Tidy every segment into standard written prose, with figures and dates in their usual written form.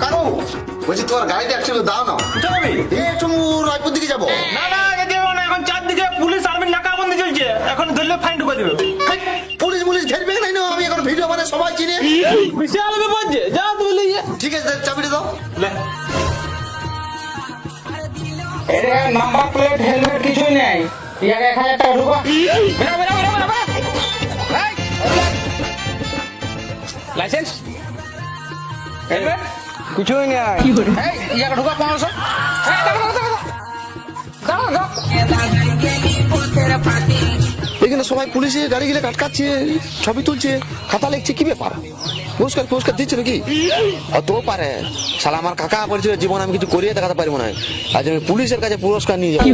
কারো বলছি তোমার গাড়িটা একচুয়ালি দাও না। কোথায় যাবি? একটু রায়পুর দিকে যাবো। না না যেতে হবে না, এখন চারদিকে পুলিশ আর্মি নাকাবন্দি চলছে, এখন ধরলে ফাইন ঢুকে দিবে। পুলিশ মুলিশ ঘেরবে নাই না, আমি এখন ভিডিও বানাই সবাই চিনে। বিশাল ব্যাপার যে, যা তুই লিয়ে ঠিক আছে চাবিটা দাও। এরে নাম্বার প্লেট হেলমেট কিছুই নেই, ইয়াকে 1000 টাকা ঢুকো। বেরো বেরো বেরো বেরো লাইসেন্স হেলমেট কিছুই নেই। এই ইয়াকে ঢুকো 500। এই দাও দাও দাও দাও। এখানে সবাই পুলিশে গাড়ি গেলে কাটকাচ্ছে, ছবি তুলছে, খাতা লিখছে, কি ব্যাপার? পুরস্কার পুরস্কার দিচ্ছে নাকি? তো পারে শালা আমার কাকা বলছিল জীবন আমি কিছু করিয়ে দেখাতে পারবো না, আজ আমি পুলিশের কাছে পুরস্কার নিয়ে যাবো।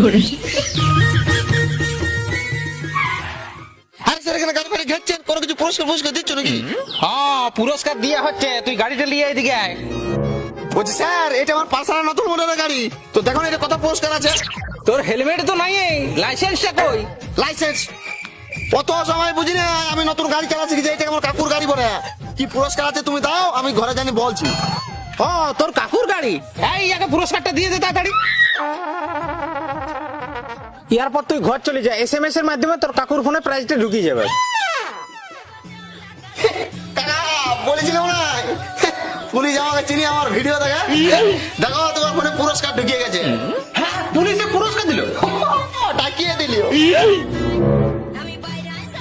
আরে স্যার এখানে গাড়ি ফাড়ি ঘেরছেন, কোনো কিছু পুরস্কার পুরস্কার দিচ্ছ নাকি? হ্যাঁ পুরস্কার দেয়া হচ্ছে, তুই গাড়িটা নিয়ে এদিকে আয়। বলছি স্যার এটা আমার পার্সোনাল নতুন মডেলের গাড়ি, তো দেখুন এটা কত পুরস্কার আছে। তোর হেলমেট তো নাই, লাইসেন্সটা কই? লাইসেন্স কত সময় বুঝি না, আমি নতুন গাড়ি চালাচ্ছি, যে এটা আমার কাকুর গাড়ি বলে। কি পুরস্কার আছে তুমি দাও, আমি ঘরে জানি বলছি। ও তোর কাকুর গাড়ি, এই ইয়াকে পুরস্কারটা দিয়ে দে তাড়াতাড়ি। এরপর তুই ঘর চলে যা, SMS এর মাধ্যমে তোর কাকুর ফোনে প্রাইজটা ঢুকিয়ে যাবে। কাকা বলেছিলাম না পুলিশ আমাকে চিনি, আমার ভিডিও দেখা দেখো তোমার ফোনে পুরস্কার ঢুকিয়ে গেছে। হ্যাঁ পুলিশে পুরস্কার দিল, ডাকিয়ে দিলিও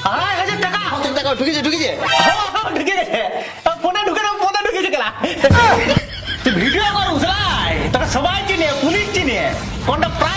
2500 টাকা। দেখো ঢুকেছে ঢুকেছে। ঢুকে গেছে ফোনে, ঢুকে না ফোনে ঢুকেছে গেলা। তুই ভিডিও কর উসলাই, তোরা সবাই চিনে, পুলিশ চিনে, কোনটা প্রায়